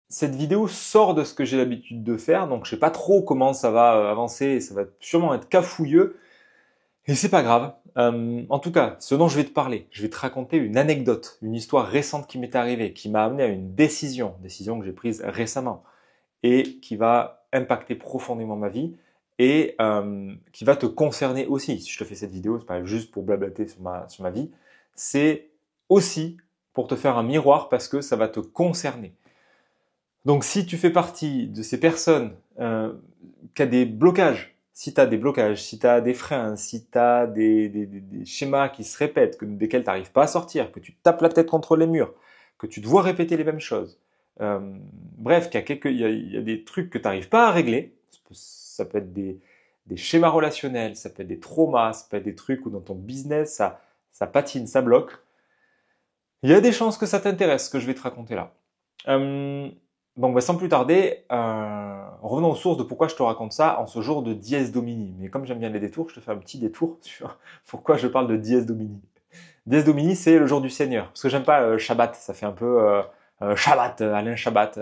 cette vidéo sort de ce que j'ai l'habitude de faire, donc je sais pas trop comment ça va avancer, et ça va sûrement être cafouilleux, et c'est pas grave. En tout cas, ce dont je vais te parler, je vais te raconter une anecdote, une histoire récente qui m'est arrivée, qui m'a amené à une décision que j'ai prise récemment, et qui va impacter profondément ma vie, et qui va te concerner aussi. Si je te fais cette vidéo, c'est pas juste pour blablater sur ma vie, c'est aussi pour te faire un miroir parce que ça va te concerner. Donc si tu fais partie de ces personnes qui a des blocages, si tu as des blocages, si tu as des freins, si tu as des schémas qui se répètent, desquels tu n'arrives pas à sortir, que tu tapes la tête contre les murs, que tu te vois répéter les mêmes choses, euh, bref, il y a des trucs que tu n'arrives pas à régler, ça peut être des schémas relationnels, ça peut être des traumas, ça peut être des trucs où dans ton business, ça patine, ça bloque, il y a des chances que ça t'intéresse, ce que je vais te raconter là. Euh, donc, bah, sans plus tarder, revenons aux sources de pourquoi je te raconte ça en ce jour de Dies Domini. Mais comme j'aime bien les détours, je te fais un petit détour sur pourquoi je parle de Dies Domini. Dies Domini, c'est le jour du Seigneur. Parce que j'aime pas Shabbat, ça fait un peu Shabbat, Alain Shabbat.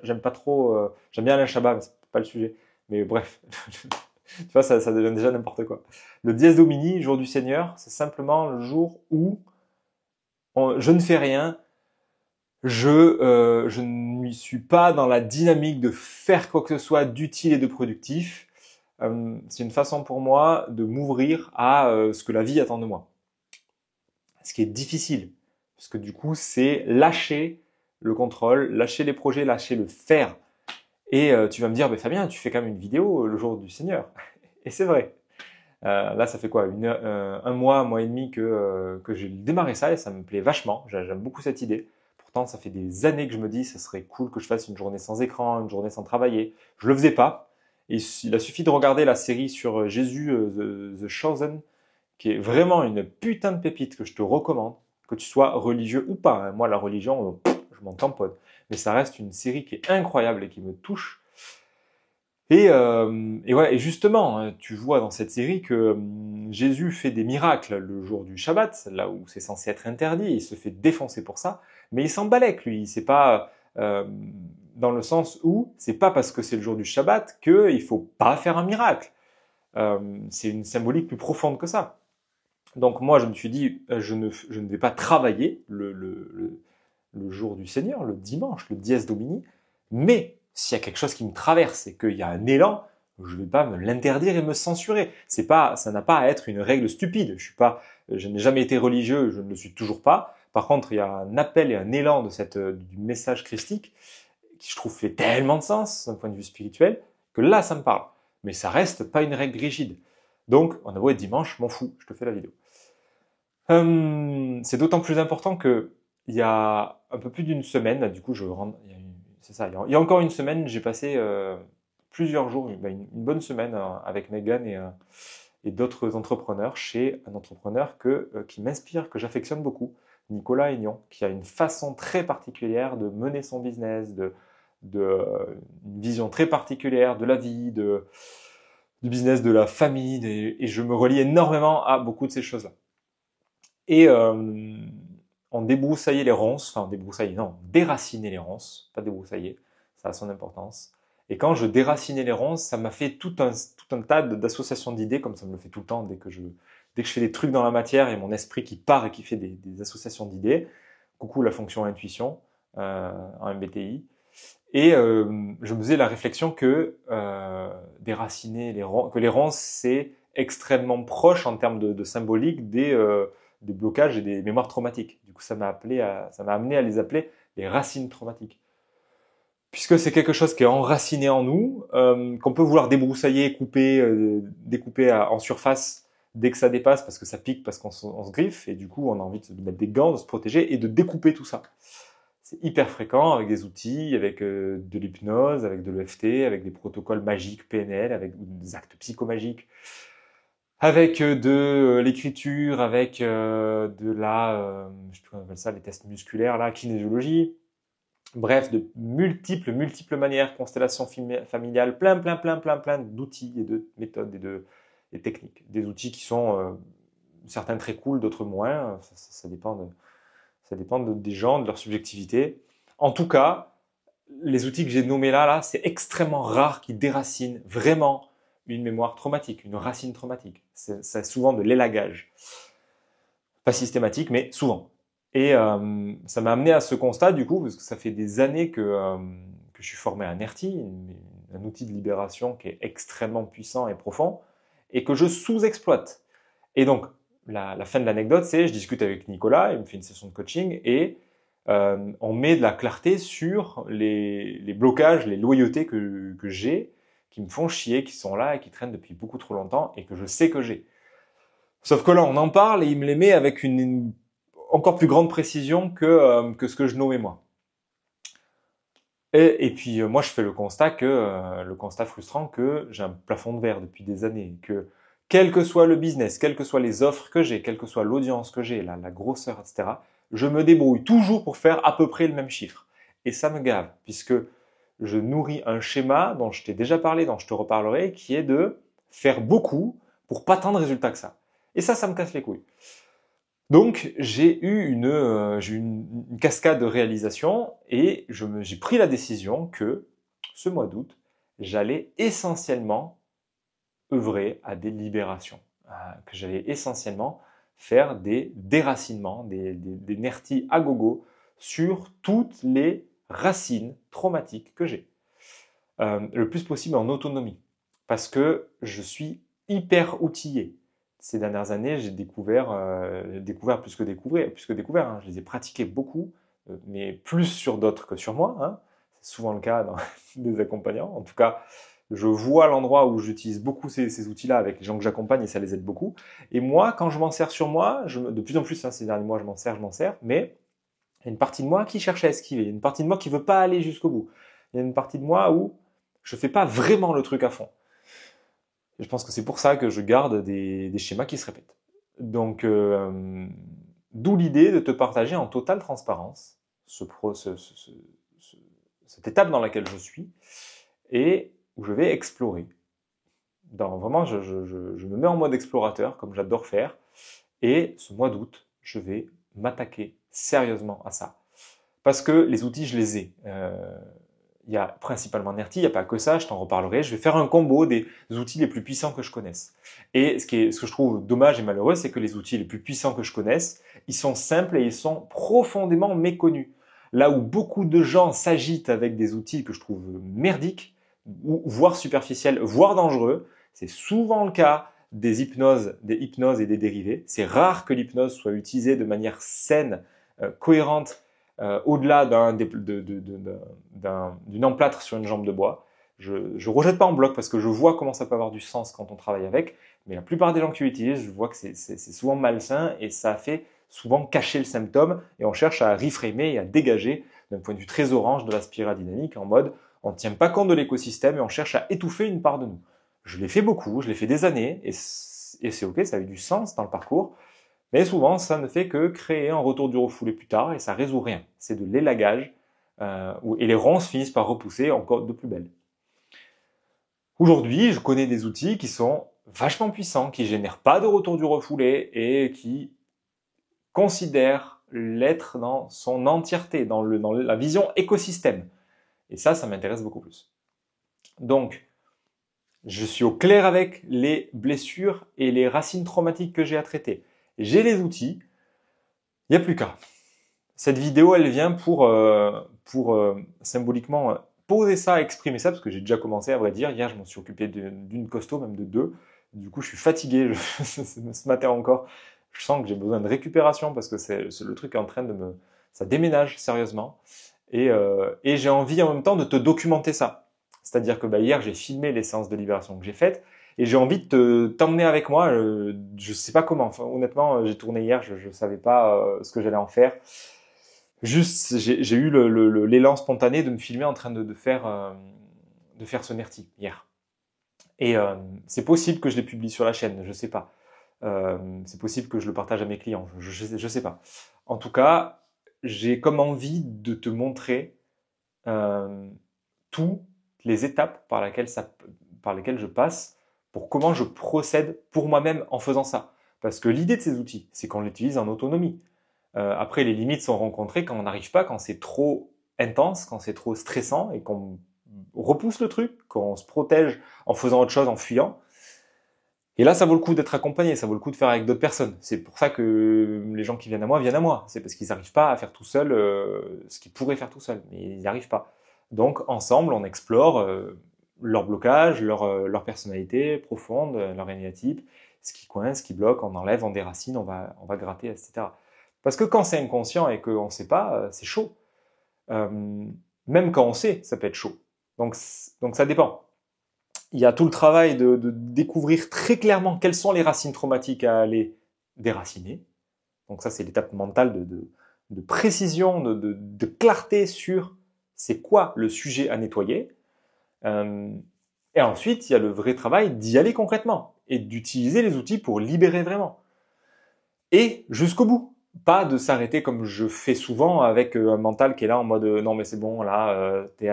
J'aime pas trop. J'aime bien Alain Shabbat, mais c'est pas le sujet. Mais bref, tu vois, ça devient déjà n'importe quoi. Le Dies Domini, jour du Seigneur, c'est simplement le jour où je ne fais rien, je ne suis pas dans la dynamique de faire quoi que ce soit d'utile et de productif. C'est une façon pour moi de m'ouvrir à ce que la vie attend de moi. Ce qui est difficile, parce que du coup, c'est lâcher le contrôle, lâcher les projets, lâcher le faire. Et tu vas me dire, bah, Fabien, tu fais quand même une vidéo le jour du Seigneur. Et c'est vrai. Là, ça fait quoi un mois et demi que j'ai démarré ça et ça me plaît vachement. J'aime beaucoup cette idée. Pourtant, ça fait des années que je me dis, ça serait cool que je fasse une journée sans écran, une journée sans travailler. Je le faisais pas. Et il a suffi de regarder la série sur Jésus, The Chosen, qui est vraiment une putain de pépite que je te recommande, que tu sois religieux ou pas, hein. Moi, la religion, je m'en tamponne. Mais ça reste une série qui est incroyable et qui me touche. Et ouais, et justement, hein, tu vois dans cette série que Jésus fait des miracles le jour du Shabbat, là où c'est censé être interdit, il se fait défoncer pour ça, mais il s'en balèque lui, c'est pas dans le sens où c'est pas parce que c'est le jour du Shabbat qu'il faut pas faire un miracle. C'est une symbolique plus profonde que ça. Donc moi je me suis dit, je ne vais pas travailler le jour du Seigneur, le dimanche, le Dies Domini, mais s'il y a quelque chose qui me traverse et qu'il y a un élan, je ne vais pas me l'interdire et me censurer. C'est pas, ça n'a pas à être une règle stupide. Je n'ai jamais été religieux, je ne le suis toujours pas. Par contre, il y a un appel et un élan du message christique qui, je trouve, fait tellement de sens d'un point de vue spirituel que là, ça me parle. Mais ça reste pas une règle rigide. Donc, on a beau être dimanche, m'en fous, je te fais la vidéo. C'est d'autant plus important que il y a un peu plus d'une semaine, du coup, c'est ça, il y a encore une semaine, j'ai passé plusieurs jours, une bonne semaine avec Megan et d'autres entrepreneurs chez un entrepreneur qui m'inspire, que j'affectionne beaucoup, Nicolas Aignan, qui a une façon très particulière de mener son business, une vision très particulière de la vie, du business, de la famille, et je me relie énormément à beaucoup de ces choses-là. Et on débroussaillait les ronces, enfin débroussailler, non, déraciner les ronces, pas débroussailler, ça a son importance. Et quand je déracinais les ronces, ça m'a fait tout un tas d'associations d'idées, comme ça me le fait tout le temps dès que je fais des trucs dans la matière et mon esprit qui part et qui fait des associations d'idées. Coucou la fonction intuition en MBTI. Et je me faisais la réflexion que déraciner que les ronces, c'est extrêmement proche en termes de symbolique des blocages et des mémoires traumatiques. Du coup, ça m'a amené à les appeler les racines traumatiques. Puisque c'est quelque chose qui est enraciné en nous, qu'on peut vouloir débroussailler, couper, découper en surface dès que ça dépasse, parce que ça pique, parce qu'on se griffe, et du coup, on a envie de mettre des gants, de se protéger et de découper tout ça. C'est hyper fréquent avec des outils, avec de l'hypnose, avec de l'EFT, avec des protocoles magiques PNL, avec des actes psychomagiques, avec de l'écriture, avec je sais plus comment on appelle ça, les tests musculaires, la kinésiologie. Bref, de multiples manières, constellations familiales, plein d'outils et de méthodes et techniques. Des outils qui sont certains très cool, d'autres moins. Ça dépend des gens, de leur subjectivité. En tout cas, les outils que j'ai nommés là, c'est extrêmement rare qu'ils déracinent vraiment une mémoire traumatique, une racine traumatique. C'est souvent de l'élagage. Pas systématique, mais souvent. Et ça m'a amené à ce constat, du coup, parce que ça fait des années que je suis formé à NERTI, un outil de libération qui est extrêmement puissant et profond, et que je sous-exploite. Et donc, la fin de l'anecdote, c'est je discute avec Nicolas, il me fait une session de coaching, et on met de la clarté sur les blocages, les loyautés que j'ai, qui me font chier, qui sont là et qui traînent depuis beaucoup trop longtemps, et que je sais que j'ai. Sauf que là, on en parle et il me les met avec une encore plus grande précision que ce que je nommais moi. Et puis moi, je fais le constat frustrant que j'ai un plafond de verre depuis des années, que quel que soit le business, quelles que soient les offres que j'ai, quelle que soit l'audience que j'ai, la grosseur, etc., je me débrouille toujours pour faire à peu près le même chiffre. Et ça me gave, puisque je nourris un schéma dont je t'ai déjà parlé, dont je te reparlerai, qui est de faire beaucoup pour pas tant de résultats que ça. Et ça me casse les couilles. Donc, j'ai eu une cascade de réalisations et j'ai pris la décision que ce mois d'août, j'allais essentiellement œuvrer à des libérations, que j'allais essentiellement faire des déracinements, des nertis à gogo sur toutes les racines traumatiques que j'ai. Le plus possible en autonomie, parce que je suis hyper outillé. Ces dernières années, j'ai découvert plus que découvert, hein. Je les ai pratiqués beaucoup, mais plus sur d'autres que sur moi, hein. C'est souvent le cas dans des accompagnants. En tout cas, je vois l'endroit où j'utilise beaucoup ces outils-là avec les gens que j'accompagne et ça les aide beaucoup. Et moi, quand je m'en sers sur moi, de plus en plus, hein, ces derniers mois, je m'en sers, mais il y a une partie de moi qui cherche à esquiver, il y a une partie de moi qui veut pas aller jusqu'au bout. Il y a une partie de moi où je fais pas vraiment le truc à fond. Et je pense que c'est pour ça que je garde des schémas qui se répètent. Donc, d'où l'idée de te partager en totale transparence cette étape dans laquelle je suis et où je vais explorer. Vraiment, je me mets en mode explorateur, comme j'adore faire, et ce mois d'août, je vais m'attaquer sérieusement à ça. Parce que les outils, je les ai. Il y a principalement NERTI, il n'y a pas que ça, je t'en reparlerai. Je vais faire un combo des outils les plus puissants que je connaisse. Et ce que je trouve dommage et malheureux, c'est que les outils les plus puissants que je connaisse, ils sont simples et ils sont profondément méconnus. Là où beaucoup de gens s'agitent avec des outils que je trouve merdiques, voire superficiels, voire dangereux, c'est souvent le cas des hypnoses et des dérivés. C'est rare que l'hypnose soit utilisée de manière saine, cohérente, au-delà d'une emplâtre sur une jambe de bois. Je rejette pas en bloc parce que je vois comment ça peut avoir du sens quand on travaille avec, mais la plupart des gens qui l'utilisent, je vois que c'est souvent malsain et ça fait souvent cacher le symptôme et on cherche à reframer et à dégager d'un point de vue très orange de la spirale dynamique en mode on ne tient pas compte de l'écosystème et on cherche à étouffer une part de nous. Je l'ai fait beaucoup, je l'ai fait des années et c'est ok, ça a eu du sens dans le parcours. Mais souvent, ça ne fait que créer un retour du refoulé plus tard et ça résout rien. C'est de l'élagage et les ronces finissent par repousser encore de plus belle. Aujourd'hui, je connais des outils qui sont vachement puissants, qui génèrent pas de retour du refoulé et qui considèrent l'être dans son entièreté, dans la vision écosystème. Et ça m'intéresse beaucoup plus. Donc, je suis au clair avec les blessures et les racines traumatiques que j'ai à traiter. J'ai les outils, il n'y a plus qu'à. Cette vidéo, elle vient pour symboliquement poser ça, exprimer ça, parce que j'ai déjà commencé, à vrai dire. Hier, je m'en suis occupé d'une costaud, même de deux. Du coup, je suis fatigué ce matin encore. Je sens que j'ai besoin de récupération parce que c'est le truc est en train ça déménage sérieusement. Et j'ai envie en même temps de te documenter ça. C'est-à-dire que hier, j'ai filmé les séances de libération que j'ai faites. Et j'ai envie de t'emmener avec moi. Je sais pas comment. Enfin, honnêtement, j'ai tourné hier, je savais pas ce que j'allais en faire. Juste, j'ai eu l'élan spontané de me filmer en train de faire ce NERTI hier. Et c'est possible que je les publie sur la chaîne, je sais pas. C'est possible que je le partage à mes clients, je sais pas. En tout cas, j'ai comme envie de te montrer toutes les étapes par lesquelles je passe pour comment je procède pour moi-même en faisant ça. Parce que l'idée de ces outils, c'est qu'on l'utilise en autonomie. Après, les limites sont rencontrées quand on n'arrive pas, quand c'est trop intense, quand c'est trop stressant et qu'on repousse le truc, qu'on se protège en faisant autre chose, en fuyant. Et là, ça vaut le coup d'être accompagné, ça vaut le coup de faire avec d'autres personnes. C'est pour ça que les gens qui viennent à moi viennent à moi. C'est parce qu'ils n'arrivent pas à faire tout seul ce qu'ils pourraient faire tout seul, mais ils n'y arrivent pas. Donc, ensemble, on explore leur blocage, leur personnalité profonde, leur archétype, ce qui coince, ce qui bloque, on enlève, on déracine, on va gratter, etc. Parce que quand c'est inconscient et qu'on ne sait pas, c'est chaud. Même quand on sait, ça peut être chaud. Donc ça dépend. Il y a tout le travail de découvrir très clairement quelles sont les racines traumatiques à aller déraciner. Donc ça, c'est l'étape mentale de précision, de clarté sur c'est quoi le sujet à nettoyer. Et ensuite, il y a le vrai travail d'y aller concrètement et d'utiliser les outils pour libérer vraiment. Et jusqu'au bout. Pas de s'arrêter comme je fais souvent avec un mental qui est là en mode non mais c'est bon, là, t'es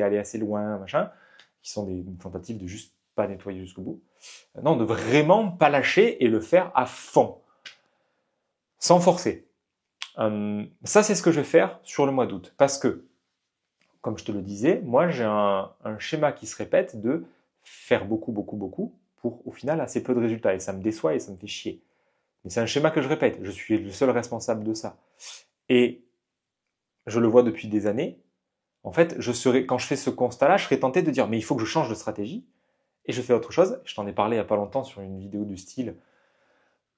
allé assez loin, machin, qui sont des tentatives de juste pas nettoyer jusqu'au bout. Non, de vraiment pas lâcher et le faire à fond, sans forcer. Ça, c'est ce que je vais faire sur le mois d'août. Parce que, comme je te le disais, moi, j'ai un schéma qui se répète de faire beaucoup, beaucoup, beaucoup pour, au final, assez peu de résultats. Et ça me déçoit et ça me fait chier. Mais c'est un schéma que je répète. Je suis le seul responsable de ça. Et je le vois depuis des années. En fait, quand je fais ce constat-là, je serais tenté de dire, mais il faut que je change de stratégie. Et je fais autre chose. Je t'en ai parlé il n'y a pas longtemps sur une vidéo du style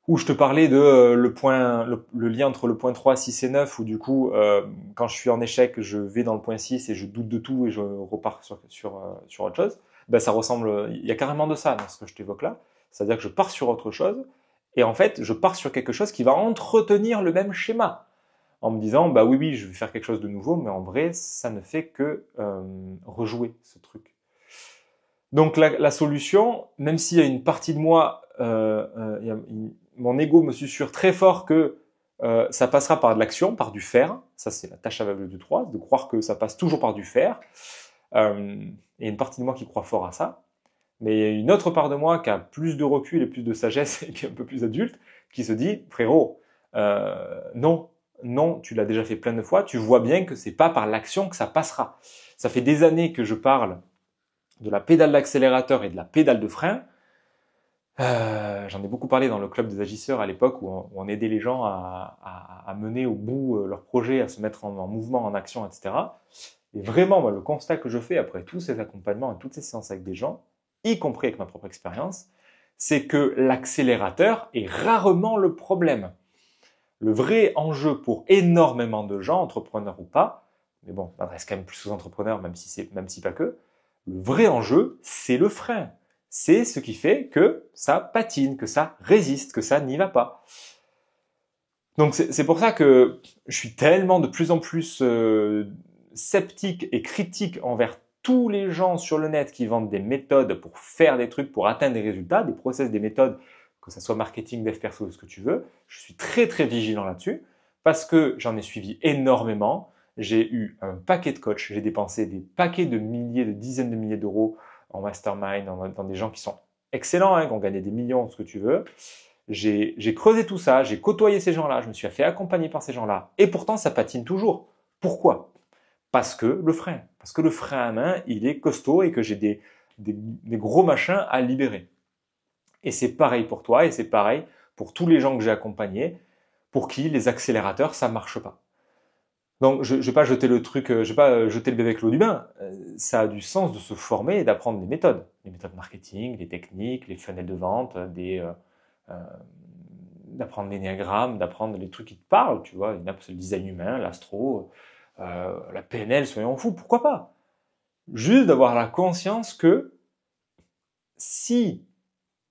où je te parlais de le lien entre le point 3, 6 et 9, où du coup, quand je suis en échec, je vais dans le point 6 et je doute de tout et je repars sur autre chose. Ben, ça ressemble, il y a carrément de ça dans ce que je t'évoque là. C'est-à-dire que je pars sur autre chose et en fait, je pars sur quelque chose qui va entretenir le même schéma en me disant, bah oui, je vais faire quelque chose de nouveau, mais en vrai, ça ne fait que rejouer ce truc. Donc la solution, même s'il y a une partie de moi, mon ego me susurre très fort que ça passera par de l'action, par du faire. Ça, c'est la tâche aveugle du 3, de croire que ça passe toujours par du faire. Il y a une partie de moi qui croit fort à ça. Mais il y a une autre part de moi qui a plus de recul et plus de sagesse et qui est un peu plus adulte, qui se dit, frérot, non, tu l'as déjà fait plein de fois, tu vois bien que c'est pas par l'action que ça passera. Ça fait des années que je parle de la pédale d'accélérateur et de la pédale de frein. J'en ai beaucoup parlé dans le club des agisseurs à l'époque où on aidait les gens à mener au bout leur projet, à se mettre en mouvement, en action, etc. Et vraiment, moi, le constat que je fais après tous ces accompagnements et toutes ces séances avec des gens, y compris avec ma propre expérience, c'est que l'accélérateur est rarement le problème. Le vrai enjeu pour énormément de gens, entrepreneurs ou pas, mais bon, je m'adresse quand même plus aux entrepreneurs, même si pas que, le vrai enjeu, c'est le frein. C'est ce qui fait que ça patine, que ça résiste, que ça n'y va pas. Donc c'est pour ça que je suis tellement de plus en plus sceptique et critique envers tous les gens sur le net qui vendent des méthodes pour faire des trucs, pour atteindre des résultats, des process, des méthodes, que ce soit marketing, dev perso, ce que tu veux. Je suis très très vigilant là-dessus parce que j'en ai suivi énormément. J'ai eu un paquet de coachs, j'ai dépensé des paquets de milliers, de dizaines de milliers d'euros en mastermind, dans des gens qui sont excellents, hein, qui ont gagné des millions, ce que tu veux. J'ai creusé tout ça, j'ai côtoyé ces gens-là, je me suis fait accompagner par ces gens-là. Et pourtant, ça patine toujours. Pourquoi ? Parce que le frein à main, il est costaud et que j'ai des gros machins à libérer. Et c'est pareil pour toi et c'est pareil pour tous les gens que j'ai accompagnés, pour qui les accélérateurs, ça marche pas. Donc, je vais pas jeter le truc, je vais pas jeter le bébé avec l'eau du bain. Ça a du sens de se former et d'apprendre les méthodes marketing, les techniques, les funnels de vente, d'apprendre l'énéagramme, d'apprendre les trucs qui te parlent, tu vois, le design humain, l'astro, la PNL, soyons fous, pourquoi pas? Juste d'avoir la conscience que si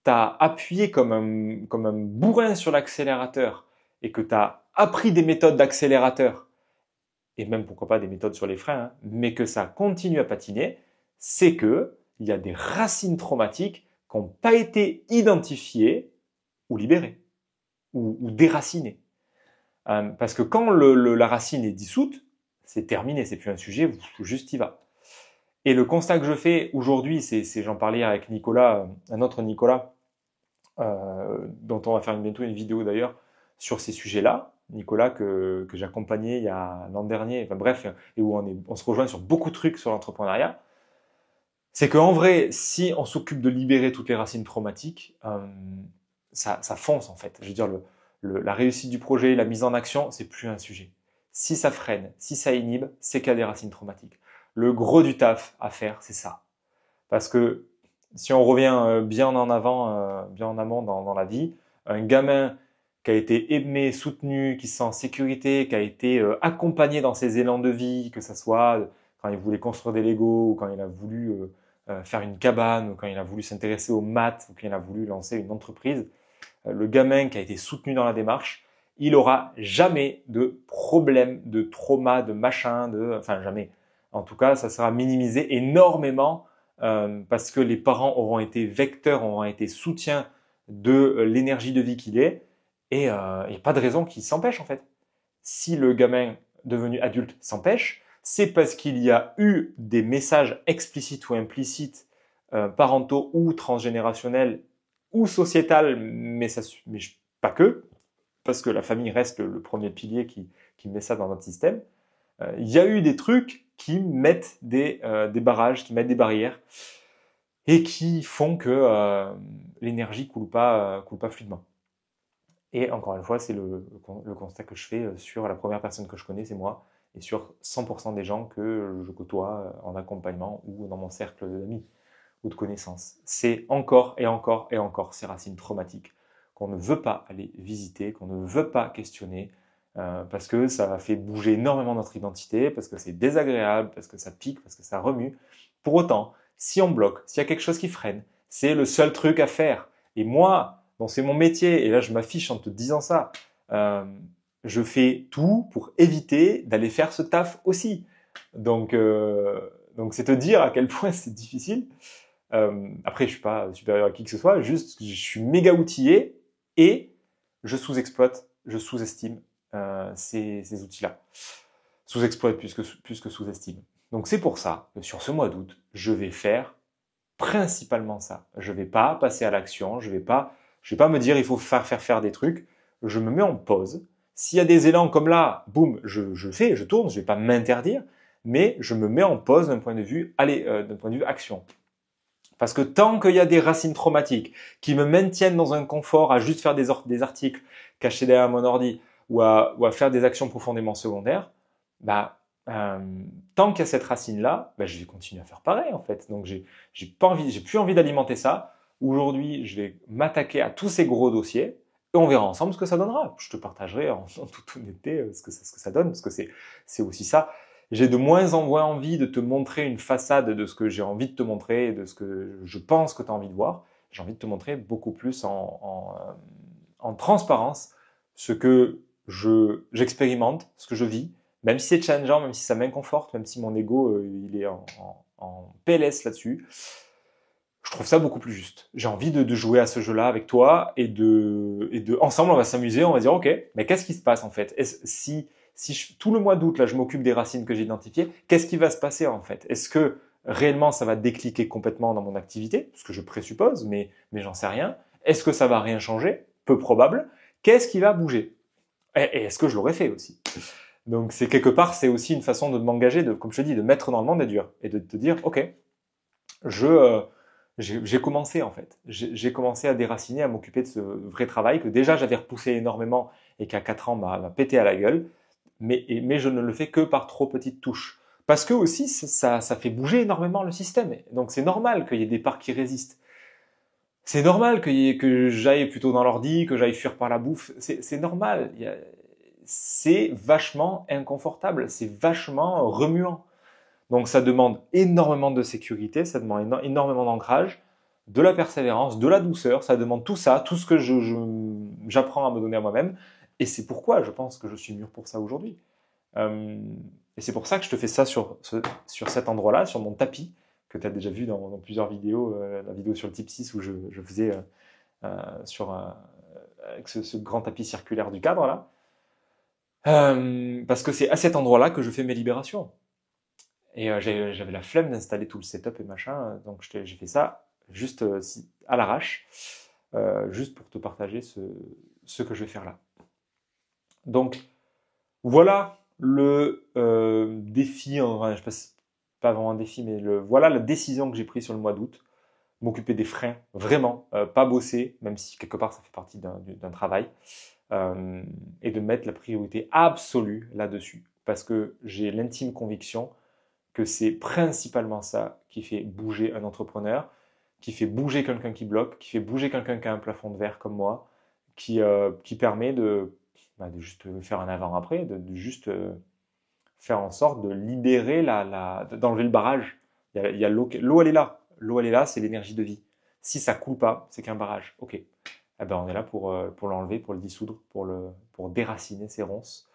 tu as appuyé comme un bourrin sur l'accélérateur et que tu as appris des méthodes d'accélérateur, et même pourquoi pas des méthodes sur les freins, hein, mais que ça continue à patiner, c'est que il y a des racines traumatiques qui n'ont pas été identifiées ou libérées, ou déracinées. Parce que quand la racine est dissoute, c'est terminé, c'est plus un sujet, juste y va. Et le constat que je fais aujourd'hui, j'en parlais avec Nicolas, un autre Nicolas, dont on va faire bientôt une vidéo d'ailleurs, sur ces sujets-là, Nicolas, que j'accompagnais il y a l'an dernier, enfin bref, et où on se rejoint sur beaucoup de trucs sur l'entrepreneuriat, c'est qu'en vrai, si on s'occupe de libérer toutes les racines traumatiques, ça fonce en fait. Je veux dire, la réussite du projet, la mise en action, c'est plus un sujet. Si ça freine, si ça inhibe, c'est qu'il y a des racines traumatiques. Le gros du taf à faire, c'est ça. Parce que si on revient bien en avant, bien en amont dans la vie, un gamin qui a été aimé, soutenu, qui se sent en sécurité, qui a été accompagné dans ses élans de vie, que ce soit quand il voulait construire des Legos, ou quand il a voulu faire une cabane, ou quand il a voulu s'intéresser aux maths, ou quand il a voulu lancer une entreprise, le gamin qui a été soutenu dans la démarche, il aura jamais de problème, de trauma, de machin, enfin jamais. En tout cas, ça sera minimisé énormément parce que les parents auront été vecteurs, auront été soutiens de l'énergie de vie qu'il est, et il n'y a pas de raison qu'il s'empêche en fait. Si le gamin devenu adulte s'empêche, c'est parce qu'il y a eu des messages explicites ou implicites, parentaux ou transgénérationnels ou sociétal, mais pas que, parce que la famille reste le premier pilier qui met ça dans notre système. Il y a eu des trucs qui mettent des barrages, qui mettent des barrières, et qui font que l'énergie coule pas fluidement. Et encore une fois, c'est le constat que je fais sur la première personne que je connais, c'est moi, et sur 100% des gens que je côtoie en accompagnement ou dans mon cercle d'amis ou de connaissances. C'est encore et encore et encore ces racines traumatiques qu'on ne veut pas aller visiter, qu'on ne veut pas questionner, parce que ça fait bouger énormément notre identité, parce que c'est désagréable, parce que ça pique, parce que ça remue. Pour autant, si on bloque, s'il y a quelque chose qui freine, c'est le seul truc à faire. Et moi, bon, c'est mon métier, et là je m'affiche en te disant ça, je fais tout pour éviter d'aller faire ce taf aussi. Donc c'est te dire à quel point c'est difficile. Après, je suis pas supérieur à qui que ce soit, juste je suis méga outillé et je sous-exploite, je sous-estime ces outils-là. Sous-exploite plus que sous-estime. Donc c'est pour ça que sur ce mois d'août, je vais faire principalement ça. Je vais pas passer à l'action, je vais pas me dire il faut faire des trucs. Je me mets en pause. S'il y a des élans comme là, boum, je tourne, je vais pas m'interdire, mais je me mets en pause d'un point de vue, d'un point de vue action. Parce que tant qu'il y a des racines traumatiques qui me maintiennent dans un confort à juste faire des articles cachés derrière mon ordi ou à faire des actions profondément secondaires, bah, tant qu'il y a cette racine-là, bah, je vais continuer à faire pareil en fait. Donc j'ai plus envie d'alimenter ça. Aujourd'hui, je vais m'attaquer à tous ces gros dossiers et on verra ensemble ce que ça donnera. Je te partagerai en toute honnêteté ce que ça donne, parce que c'est aussi ça. J'ai de moins en moins envie de te montrer une façade de ce que j'ai envie de te montrer, de ce que je pense que tu as envie de voir. J'ai envie de te montrer beaucoup plus en transparence ce que j'expérimente, ce que je vis, même si c'est challengeant, même si ça m'inconforte, même si mon ego il est en PLS là-dessus. Je trouve ça beaucoup plus juste. J'ai envie de jouer à ce jeu-là avec toi et ensemble on va s'amuser, on va dire ok, mais qu'est-ce qui se passe en fait? Si tout le mois d'août, là, je m'occupe des racines que j'ai identifiées, qu'est-ce qui va se passer en fait? Est-ce que réellement ça va décliquer complètement dans mon activité? Ce que je présuppose, mais j'en sais rien. Est-ce que ça va rien changer? Peu probable. Qu'est-ce qui va bouger? Et est-ce que je l'aurais fait aussi? Donc c'est quelque part, c'est aussi une façon de m'engager, comme je te dis, de mettre dans le monde des durs et de te dire, ok, j'ai commencé en fait. J'ai commencé à déraciner, à m'occuper de ce vrai travail que déjà j'avais repoussé énormément et qui à 4 ans m'a pété à la gueule. Mais je ne le fais que par trop petites touches. Parce que aussi, ça fait bouger énormément le système. Donc c'est normal qu'il y ait des parts qui résistent. C'est normal que j'aille plutôt dans l'ordi, que j'aille fuir par la bouffe. C'est normal. C'est vachement inconfortable. C'est vachement remuant. Donc ça demande énormément de sécurité, ça demande énormément d'ancrage, de la persévérance, de la douceur. Ça demande tout ça, tout ce que j'apprends à me donner à moi-même. Et c'est pourquoi je pense que je suis mûr pour ça aujourd'hui. Et c'est pour ça que je te fais ça sur cet endroit-là, sur mon tapis, que tu as déjà vu dans plusieurs vidéos, la vidéo sur le type 6 où je faisais avec ce grand tapis circulaire du cadre là. Parce que c'est à cet endroit-là que je fais mes libérations. Et j'avais la flemme d'installer tout le setup et machin, donc j'ai fait ça juste à l'arrache, juste pour te partager ce que je vais faire là. Donc, voilà le défi, enfin, je sais pas, si c'est pas vraiment un défi, mais voilà la décision que j'ai prise sur le mois d'août. M'occuper des freins, vraiment, pas bosser, même si quelque part ça fait partie d'un travail, et de mettre la priorité absolue là-dessus. Parce que j'ai l'intime conviction que c'est principalement ça qui fait bouger un entrepreneur, qui fait bouger quelqu'un qui bloque, qui fait bouger quelqu'un qui a un plafond de verre comme moi, qui permet de juste faire un avant-après, de juste faire en sorte de libérer d'enlever le barrage. Il y a l'eau, elle est là. L'eau, elle est là, c'est l'énergie de vie. Si ça coule pas, c'est qu'un barrage. Ok. Eh ben, on est là pour l'enlever, pour le dissoudre, pour déraciner ces ronces.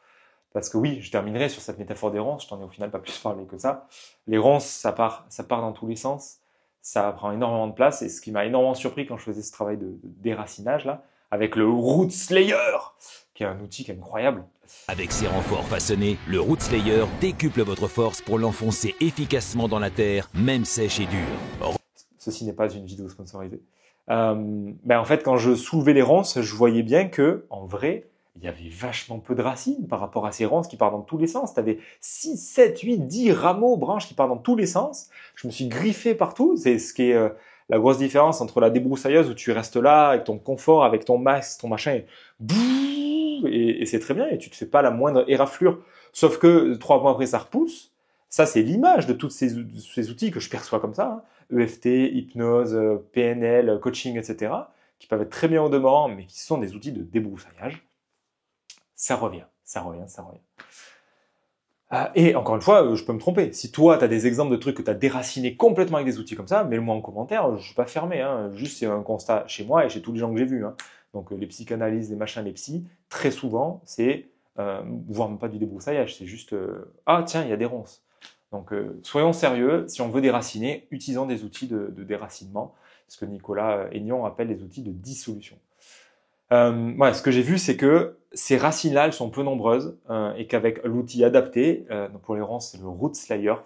Parce que oui, je terminerai sur cette métaphore des ronces, je t'en ai au final pas plus parlé que ça. Les ronces, ça part dans tous les sens, ça prend énormément de place, et ce qui m'a énormément surpris quand je faisais ce travail de déracinage, là, avec le Root Slayer, qui est un outil qui est incroyable. Avec ses renforts façonnés, le Root Slayer décuple votre force pour l'enfoncer efficacement dans la terre, même sèche et dure. Ceci n'est pas une vidéo sponsorisée. En fait, quand je soulevais les ronces, je voyais bien que, en vrai, il y avait vachement peu de racines par rapport à ces ronces qui partent dans tous les sens. Tu avais 6, 7, 8, 10 rameaux, branches qui partent dans tous les sens. Je me suis griffé partout. C'est ce qui est la grosse différence entre la débroussailleuse où tu restes là avec ton confort, avec ton masque, ton machin, et c'est très bien, et tu te fais pas la moindre éraflure. Sauf que 3 mois après, ça repousse. Ça, c'est l'image de tous ces outils que je perçois comme ça, hein. EFT, hypnose, PNL, coaching, etc., qui peuvent être très bien au demeurant, mais qui sont des outils de débroussaillage. Ça revient, ça revient, ça revient. Et encore une fois, je peux me tromper. Si toi, tu as des exemples de trucs que tu as déracinés complètement avec des outils comme ça, mets-le moi en commentaire, je suis pas fermé. Hein. Juste, c'est un constat chez moi et chez tous les gens que j'ai vus. Hein. Donc, les psychanalyses, les machins, les psys, très souvent, c'est, voire même pas du débroussaillage, c'est juste, ah tiens, il y a des ronces. Donc, soyons sérieux, si on veut déraciner, utilisons des outils de déracinement, ce que Nicolas Aignan appelle les outils de dissolution. Ce que j'ai vu, c'est que ces racines-là, elles sont peu nombreuses et qu'avec l'outil adapté, donc pour les ronces, c'est le Root Slayer,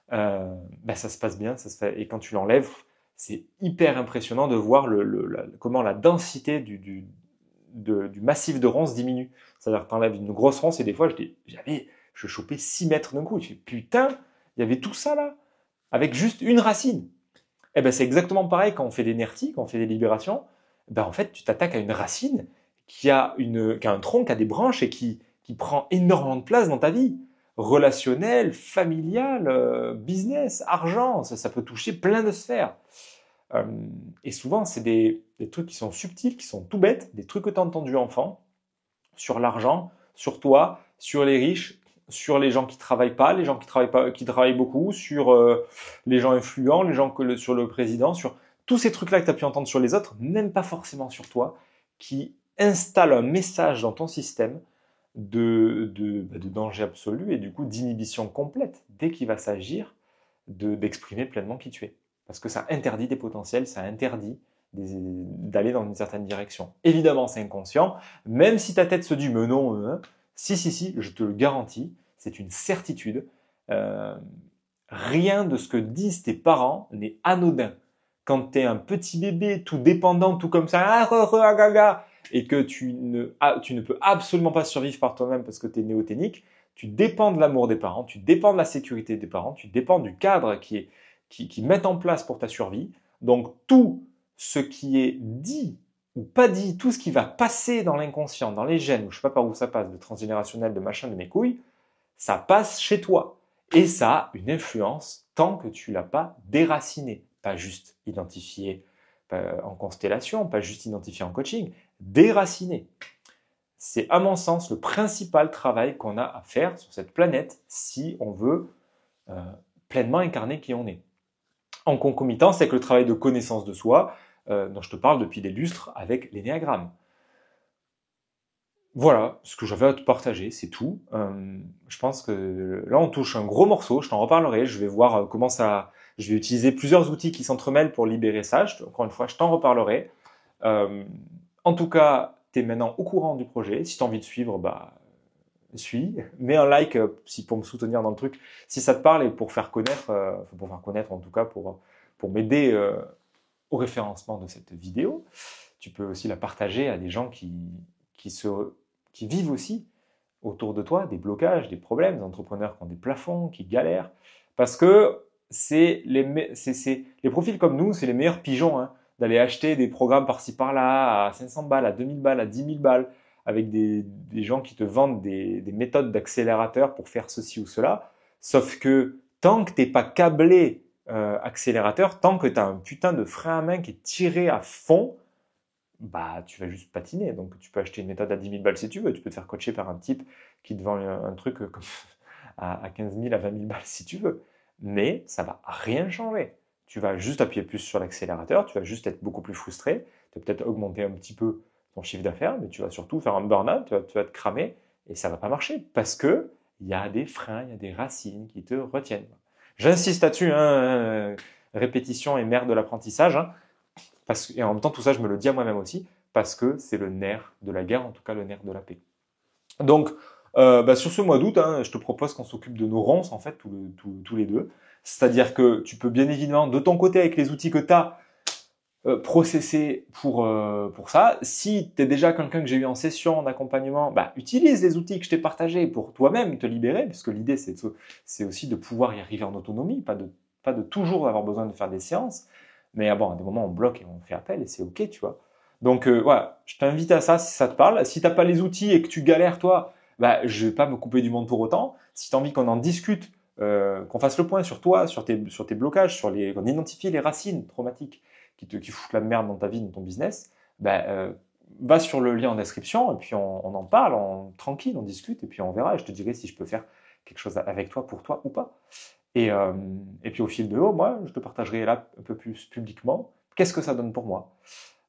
ça se passe bien, ça se fait, et quand tu l'enlèves, c'est hyper impressionnant de voir comment la densité du massif de ronces diminue. C'est-à-dire que tu enlèves une grosse ronce et des fois, je chopais 6 mètres d'un coup. Je fais putain, il y avait tout ça là, avec juste une racine. Eh ben, c'est exactement pareil quand on fait des nertis, quand on fait des libérations. Ben, en fait, tu t'attaques à une racine qui a un tronc, qui a des branches et qui prend énormément de place dans ta vie. Relationnelle, familiale, business, argent, ça peut toucher plein de sphères. Et souvent, c'est des trucs qui sont subtils, qui sont tout bêtes, des trucs que tu as entendus enfant, sur l'argent, sur toi, sur les riches, sur les gens qui travaillent pas, les gens qui travaillent pas, qui travaillent beaucoup, sur les gens influents, sur le président, sur tous ces trucs-là que tu as pu entendre sur les autres, même pas forcément sur toi, qui installent un message dans ton système de danger absolu et du coup d'inhibition complète dès qu'il va s'agir d'exprimer pleinement qui tu es. Parce que ça interdit des potentiels, ça interdit d'aller dans une certaine direction. Évidemment, c'est inconscient, même si ta tête se dit « mais non, si, je te le garantis, c'est une certitude. Rien de ce que disent tes parents n'est anodin. Quand tu es un petit bébé, tout dépendant, tout comme ça, et que tu ne peux absolument pas survivre par toi-même parce que tu es néoténique, tu dépends de l'amour des parents, tu dépends de la sécurité des parents, tu dépends du cadre qui met en place pour ta survie. Donc tout ce qui est dit ou pas dit, tout ce qui va passer dans l'inconscient, dans les gènes, ou je sais pas par où ça passe, de transgénérationnel, de machin, de mes couilles, ça passe chez toi. Et ça a une influence tant que tu l'as pas déraciné, pas juste identifié en constellation, pas juste identifié en coaching, déraciné. C'est à mon sens le principal travail qu'on a à faire sur cette planète si on veut pleinement incarner qui on est. En concomitant, c'est que le travail de connaissance de soi, dont je te parle depuis des lustres avec l'énéagramme. Voilà ce que j'avais à te partager, c'est tout. Je pense que là, on touche un gros morceau, je t'en reparlerai, je vais voir comment ça... Je vais utiliser plusieurs outils qui s'entremêlent pour libérer ça, encore une fois, je t'en reparlerai. En tout cas, tu es maintenant au courant du projet, si tu as envie de suivre, suis, mets un like pour me soutenir dans le truc, si ça te parle et pour faire connaître en tout cas pour m'aider au référencement de cette vidéo. Tu peux aussi la partager à des gens qui qui vivent aussi autour de toi des blocages, des problèmes, des entrepreneurs qui ont des plafonds, qui galèrent. Parce que les profils comme nous, c'est les meilleurs pigeons, hein, d'aller acheter des programmes par-ci par-là à 500 balles, à 2000 balles, à 10 000 balles, avec des gens qui te vendent des méthodes d'accélérateur pour faire ceci ou cela. Sauf que tant que t'es pas câblé accélérateur, tant que tu as un putain de frein à main qui est tiré à fond, bah tu vas juste patiner. Donc tu peux acheter une méthode à 10 000 balles si tu veux, tu peux te faire coacher par un type qui te vend un truc comme à 15 000, à 20 000 balles si tu veux. Mais ça va rien changer. Tu vas juste appuyer plus sur l'accélérateur, tu vas juste être beaucoup plus frustré, tu vas peut-être augmenter un petit peu ton chiffre d'affaires, mais tu vas surtout faire un burn-out, tu vas te cramer et ça va pas marcher parce que il y a des freins, il y a des racines qui te retiennent. J'insiste là-dessus, hein, répétition est mère de l'apprentissage, hein, et en même temps tout ça je me le dis à moi-même aussi, parce que c'est le nerf de la guerre, en tout cas le nerf de la paix. Donc sur ce mois d'août, hein, je te propose qu'on s'occupe de nos ronces en fait tous les deux. C'est-à-dire que tu peux bien évidemment de ton côté avec les outils que tu as processer pour ça. Si tu es déjà quelqu'un que j'ai eu en session, en accompagnement, bah, utilise les outils que je t'ai partagés pour toi-même te libérer, puisque l'idée c'est aussi de pouvoir y arriver en autonomie, pas de toujours avoir besoin de faire des séances, mais bon, à des moments on bloque et on fait appel et c'est ok, tu vois. Donc voilà, je t'invite à ça si ça te parle. Si t'as pas les outils et que tu galères toi, bah je vais pas me couper du monde pour autant. Si tu as envie qu'on en discute, qu'on fasse le point sur toi, sur tes blocages, qu'on identifie les racines traumatiques qui foutent la merde dans ta vie, dans ton business, va sur le lien en description et puis on en parle, tranquille, on discute et puis on verra et je te dirai si je peux faire quelque chose avec toi, pour toi ou pas. Et puis au fil de l'eau, moi, je te partagerai là un peu plus publiquement qu'est-ce que ça donne pour moi.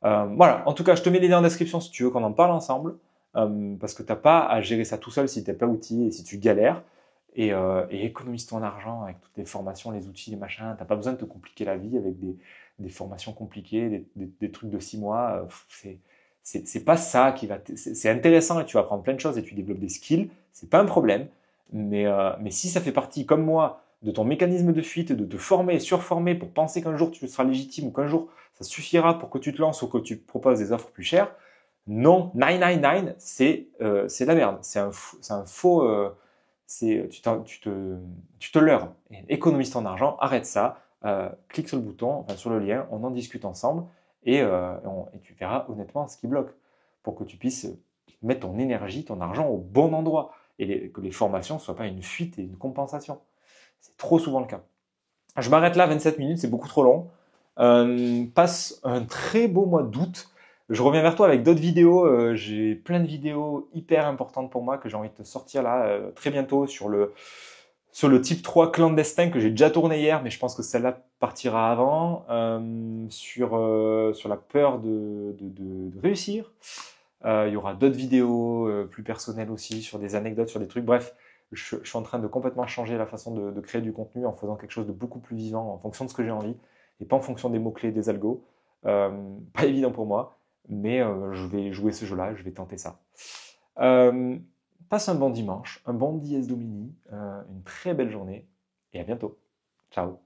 Voilà, en tout cas, je te mets les liens en description si tu veux qu'on en parle ensemble, parce que tu n'as pas à gérer ça tout seul si tu n'es pas outillé et si tu galères. Et économise ton argent avec toutes les formations, les outils, les machins. Tu n'as pas besoin de te compliquer la vie avec des formations compliquées, des trucs de 6 mois. C'est pas ça qui va... C'est intéressant et tu vas apprendre plein de choses et tu développes des skills. C'est pas un problème. Mais si ça fait partie, comme moi, de ton mécanisme de fuite, de te former et surformer pour penser qu'un jour tu seras légitime ou qu'un jour ça suffira pour que tu te lances ou que tu proposes des offres plus chères, non, 999, c'est la merde. C'est un faux... tu te leurres. Économise ton argent, arrête ça, clique sur le bouton, enfin sur le lien, on en discute ensemble et tu verras honnêtement ce qui bloque pour que tu puisses mettre ton énergie, ton argent au bon endroit et que les formations ne soient pas une fuite et une compensation. C'est trop souvent le cas. Je m'arrête là, 27 minutes, c'est beaucoup trop long. Passe un très beau mois d'août. Je reviens vers toi avec d'autres vidéos. J'ai plein de vidéos hyper importantes pour moi que j'ai envie de te sortir là très bientôt sur le type 3 clandestin que j'ai déjà tourné hier, mais je pense que celle-là partira avant. Sur la peur de réussir. Il y aura d'autres vidéos plus personnelles aussi sur des anecdotes, sur des trucs. Bref, je suis en train de complètement changer la façon de créer du contenu en faisant quelque chose de beaucoup plus vivant en fonction de ce que j'ai envie et pas en fonction des mots-clés, des algos. Pas évident pour moi, mais je vais jouer ce jeu-là, je vais tenter ça. Passe un bon dimanche, un bon dies domini, une très belle journée et à bientôt. Ciao.